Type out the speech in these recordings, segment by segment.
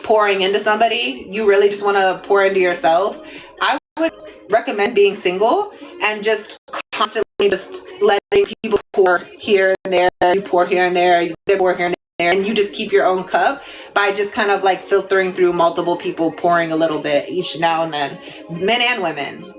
pouring into somebody, you really just want to pour into yourself, I would recommend being single and just constantly just letting people pour here and there, you pour here and there, they pour here and there, and you just keep your own cup by just kind of like filtering through multiple people, pouring a little bit each now and then, men and women,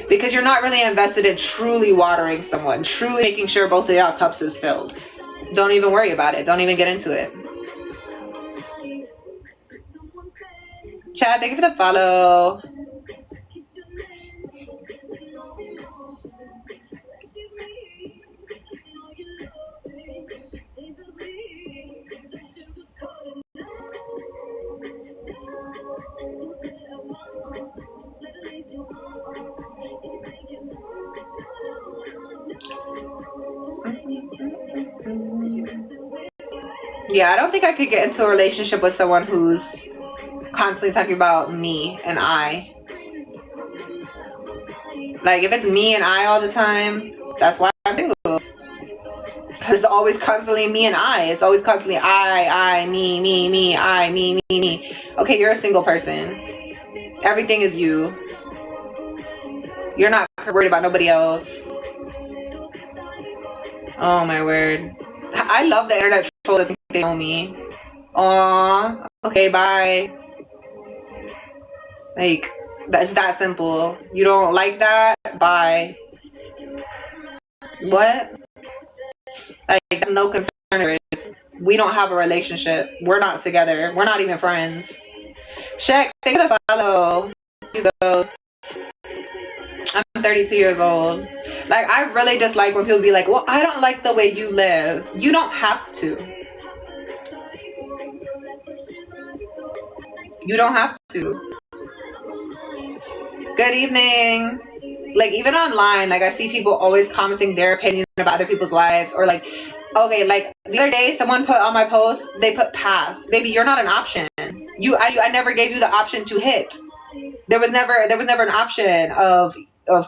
because you're not really invested in truly watering someone, truly making sure both of y'all cups is filled. Don't even worry about it. Don't even get into it. Chad, thank you for the follow. Yeah, I don't think I could get into a relationship with someone who's constantly talking about me and I. Like, if it's me and I all the time, that's why I'm single. It's always constantly me and I. It's always constantly I, me, I, me. Okay, you're a single person. Everything is you. You're not worried about nobody else. Oh my word. I love the internet trolls that think they know me. Aww. Okay, bye. Like, that's that simple. You don't like that? Bye. What? Like, that's no concern. We don't have a relationship. We're not together. We're not even friends. Shek, thank you for the follow. You ghost. I'm 32 years old. Like, I really just like when people be like, well, I don't like the way you live. You don't have to. You don't have to. Good evening. Like, even online, like, I see people always commenting their opinion about other people's lives, or like, okay, like the other day someone put on my post, they put pass. Baby, you're not an option. I never gave you the option to hit. There was never an option of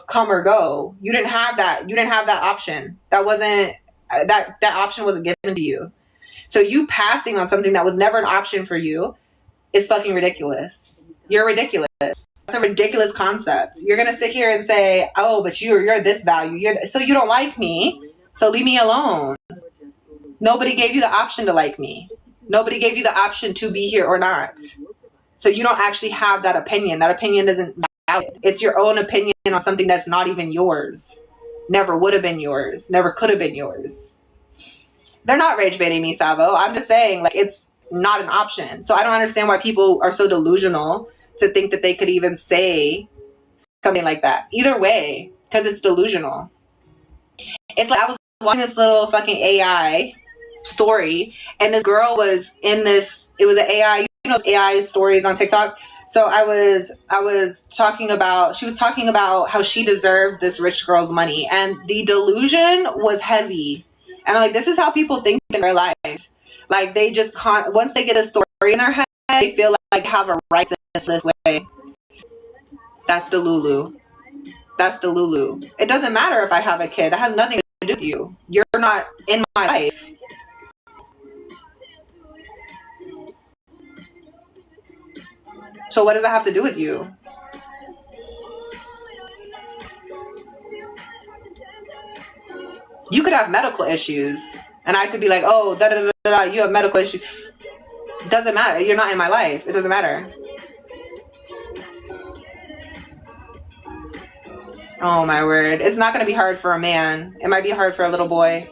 come or go. You didn't have that. You didn't have that option. That wasn't that option wasn't given to you. So you passing on something that was never an option for you is fucking ridiculous. You're ridiculous. That's a ridiculous concept. You're gonna sit here and say, oh, but you're this value. So you don't like me. So leave me alone. Nobody gave you the option to like me. Nobody gave you the option to be here or not. So you don't actually have that opinion. That opinion isn't valid. It's your own opinion on something that's not even yours. Never would have been yours. Never could have been yours. They're not rage baiting me, Savo. I'm just saying, like, it's not an option. So I don't understand why people are so delusional to think that they could even say something like that. Either way, because it's delusional. It's like I was watching this little fucking AI story, and this girl was in this, it was an AI, you know, AI stories on TikTok. So I was talking about, she was talking about how she deserved this rich girl's money, and the delusion was heavy. And I'm like, this is how people think in their life. Like, they just once they get a story in their head, they feel like they have a right to live this way. That's the Lulu. That's the Lulu. It doesn't matter if I have a kid. That has nothing to do with you. You're not in my life. So what does that have to do with you? You could have medical issues, and I could be like, oh, you have medical issues. Doesn't matter. You're not in my life. It doesn't matter. Oh my word. It's not going to be hard for a man. It might be hard for a little boy.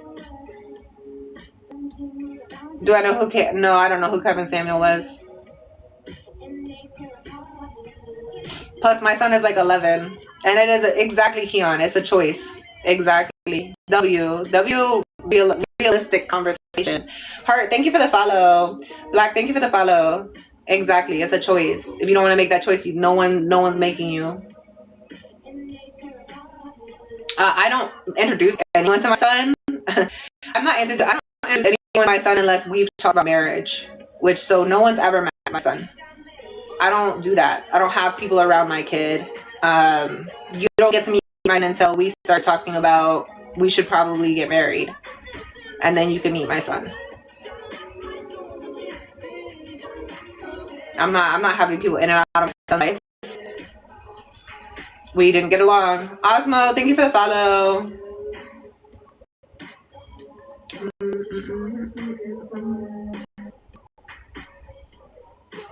Do I know who no, I don't know who Kevin Samuel was. Plus, my son is like 11, and it is exactly Keon. It's a choice. Exactly. Realistic conversation. Heart, thank you for the follow. Black, thank you for the follow. Exactly. It's a choice. If you don't want to make that choice, no one's making you. I don't introduce anyone to my son. I don't introduce anyone to my son unless we've talked about marriage, so no one's ever met my son. I don't do that. I don't have people around my kid. You don't get to meet mine until we start talking about we should probably get married, and then you can meet my son. I'm not having people in and out of my life. We didn't get along. Osmo, thank you for the follow.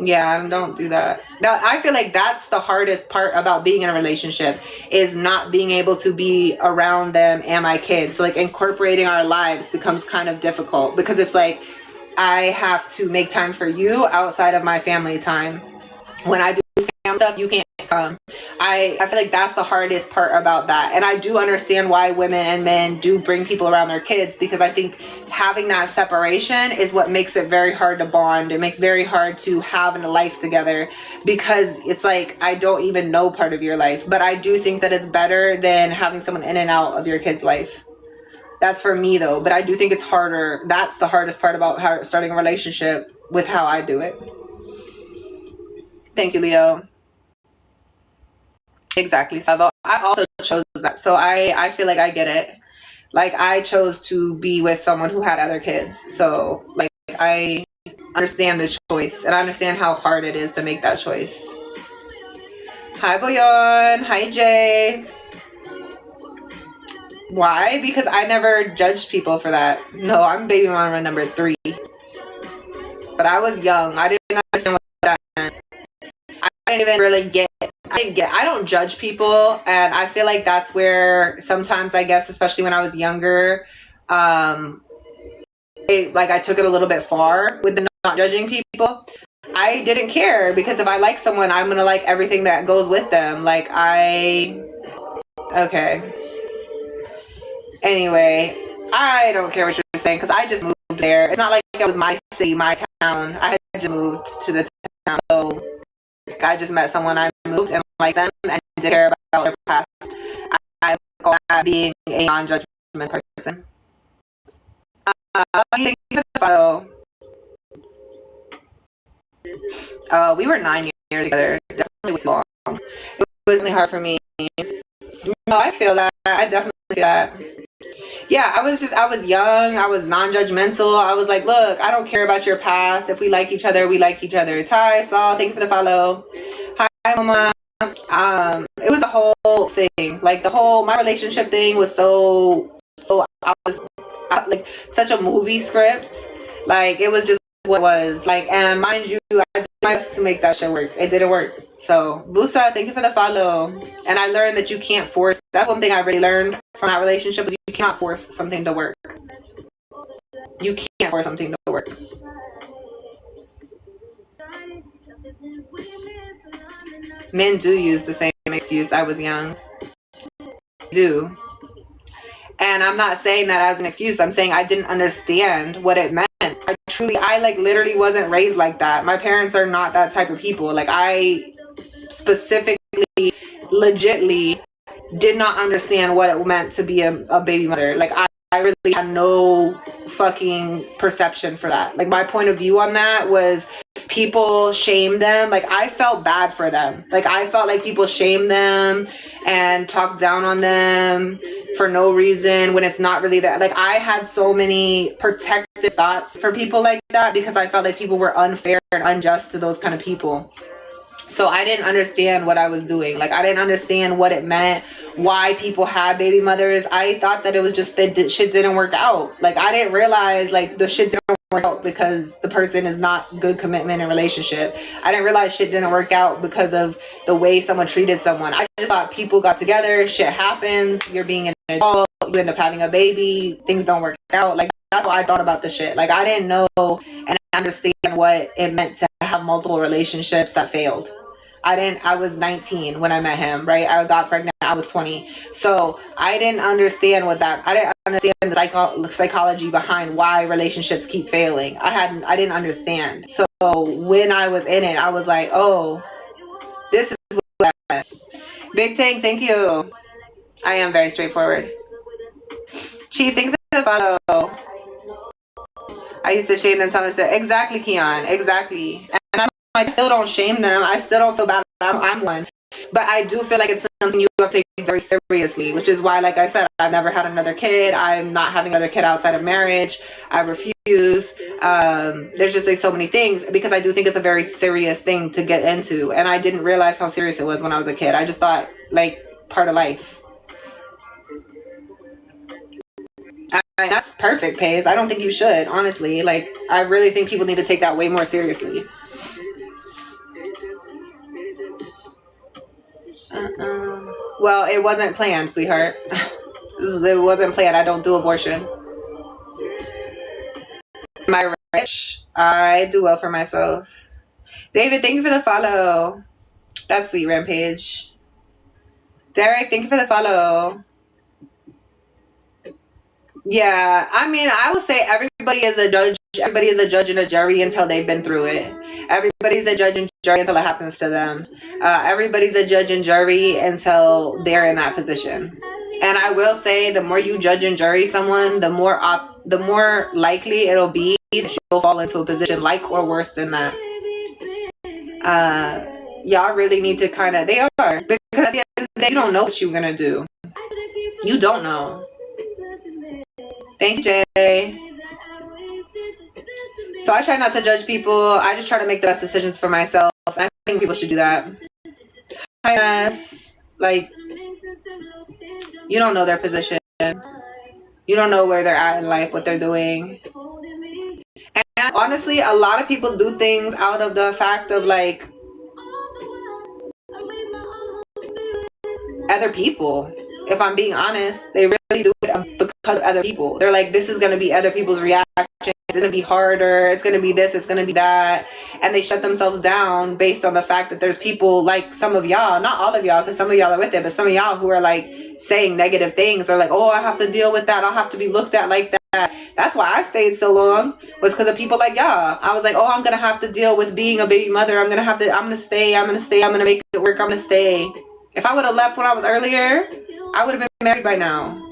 Yeah, don't do that. I feel like that's the hardest part about being in a relationship, is not being able to be around them and my kids. So like incorporating our lives becomes kind of difficult, because it's like I have to make time for you outside of my family time. When I do family stuff, you can't come. I feel like that's the hardest part about that. And I do understand why women and men do bring people around their kids, because I think having that separation is what makes it very hard to bond. It makes it very hard to have a life together, because it's like I don't even know part of your life. But I do think that it's better than having someone in and out of your kid's life. That's for me though. But I do think it's harder. That's the hardest part about starting a relationship with how I do it. Thank you, Leo. Exactly. So I also chose that. So I feel like I get it. Like I chose to be with someone who had other kids. So like I understand the choice, and I understand how hard it is to make that choice. Hi, Boyan. Hi, Jay. Why? Because I never judged people for that. No, I'm baby mama number 3. But I was young. I didn't understand what that meant. I didn't even really get. I don't judge people, and I feel like that's where sometimes, I guess, especially when I was younger, I took it a little bit far with the not judging people. I didn't care, because if I like someone, I'm gonna like everything that goes with them. Okay. Anyway, I don't care what you're saying, because I just moved there. It's not like it was my city, my town. I had just moved to the town, so I just met someone, I moved and liked them and didn't care about their past. I go at being a non-judgment person. Thank you for the photo. We were 9 years together. Definitely was too long. It was really hard for me. No, I feel that. I definitely feel that. Yeah, I was young. I was non-judgmental. I was like, look, I don't care about your past. If we like each other, we like each other. Ty, Saul, thank you for the follow. Hi, Mama. It was a whole thing. Like my relationship thing was so I was like such a movie script. Like it was just what it was. Like, and mind you, I did my best to make that shit work. It didn't work. So Busa, thank you for the follow. And I learned that you can't force. That's one thing I really learned from that relationship, is you cannot force something to work. You can't force something to work. Men do use the same excuse. I was young. Do. And I'm not saying that as an excuse. I'm saying I didn't understand what it meant. I like literally wasn't raised like that. My parents are not that type of people. Like I specifically, legitly did not understand what it meant to be a baby mother. Like I really had no fucking perception for that. Like my point of view on that was people shame them. Like I felt bad for them. Like I felt like people shame them and talk down on them for no reason, when it's not really that. Like I had so many protective thoughts for people like that, because I felt like people were unfair and unjust to those kind of people. So I didn't understand what I was doing. Like I didn't understand what it meant, why people had baby mothers. I thought that it was just that shit didn't work out. Like I didn't realize like the shit didn't work out because the person is not good commitment in relationship. I didn't realize shit didn't work out because of the way someone treated someone. I just thought people got together, shit happens, you're being an adult, you end up having a baby, things don't work out. Like that's how I thought about the shit. Like I didn't know and understand what it meant to have multiple relationships that failed. I was 19 when I met him, right? I got pregnant, I was 20. So I didn't understand I didn't understand the psychology behind why relationships keep failing. I didn't understand. So when I was in it, I was like, oh, this is what I meant. Big Tank, thank you. I am very straightforward. Chief, thank you for the follow. I used to shame them, tell them to say, exactly, Keon, exactly. And I still don't shame them. I still don't feel bad. I'm one. But I do feel like it's something you have to take very seriously, which is why, like I said, I've never had another kid. I'm not having another kid outside of marriage. I refuse. There's just like so many things, because I do think it's a very serious thing to get into. And I didn't realize how serious it was when I was a kid. I just thought, like, part of life. And that's perfect, Paige. I don't think you should, honestly. Like, I really think people need to take that way more seriously. Well, it wasn't planned, sweetheart. It wasn't planned. I don't do abortion. Am I rich? I do well for myself. David, thank you for the follow. That's sweet, Rampage. Derek, thank you for the follow. Yeah, I mean, I would say everybody is a judge. Everybody is a judge and a jury until they've been through it. Everybody's a judge and jury until it happens to them. Everybody's a judge and jury until they're in that position. And I will say, the more you judge and jury someone, the more likely it'll be that you'll fall into a position like or worse than that. Y'all really need to kind of, they are, because at the end of the day, you don't know what you're gonna do. You don't know. Thank you, Jay. So I try not to judge people. I just try to make the best decisions for myself. And I think people should do that. Hi, Ness. Like, you don't know their position. You don't know where they're at in life, what they're doing. And honestly, a lot of people do things out of the fact of, like, other people. If I'm being honest, they really do it because of other people. They're like, this is going to be other people's reaction. It's going to be harder. It's going to be this. It's going to be that. And they shut themselves down based on the fact that there's people like some of y'all, not all of y'all, because some of y'all are with it, but some of y'all who are like saying negative things. They're like, oh, I have to deal with that. I'll have to be looked at like that. That's why I stayed so long, was because of people like y'all. I was like, oh, I'm going to have to deal with being a baby mother. I'm going to stay. I'm going to make it work. I'm going to stay. If I would have left when I was earlier, I would have been married by now.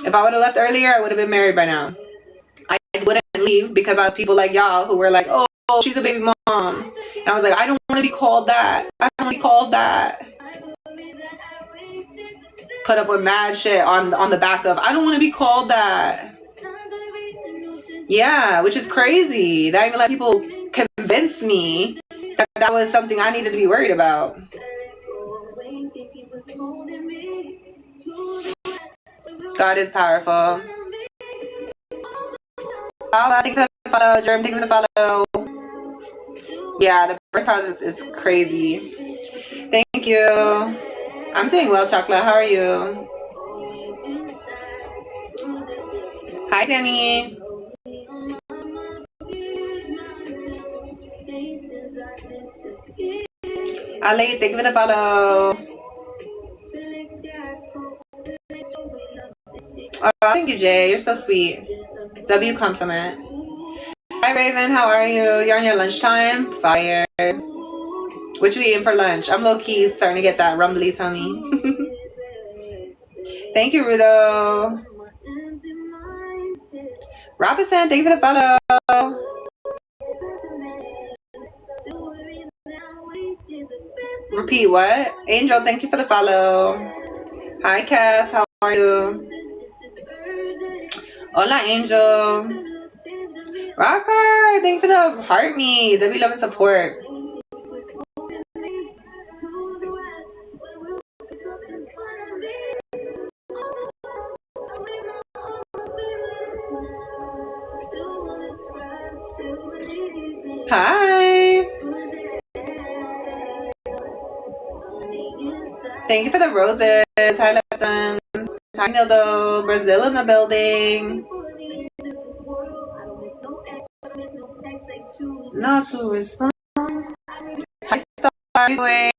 If I would have left earlier, I would have been married by now. I wouldn't leave because I have people like y'all who were like, oh, she's a baby mom. And I was like, I don't want to be called that. I don't want to be called that. Put up with mad shit on the back of, I don't want to be called that. Yeah, which is crazy. That even let people convince me that was something I needed to be worried about. God is powerful. Oh, thank you for the follow, Germ. Thank you for the follow. Yeah, the birth process is crazy. Thank you. I'm doing well, Chocolate. How are you? Hi, Danny. Ali, thank you for the follow. Oh, thank you, Jay. You're so sweet. W compliment. Hi, Raven. How are you? You're on your lunchtime? Fire. What you eating for lunch? I'm low-key starting to get that rumbly tummy. Thank you, Rudo. Robinson, thank you for the follow. Repeat what? Angel, thank you for the follow. Hi, Kev. How are you? Hola, Angel. Rocker, thank you for the heart me. W love and support. Hi. Thank you for the roses. Hi, Lesson. Hi, Nildo. Brazil in the building. Not to respond. Hi, Star. How are you doing?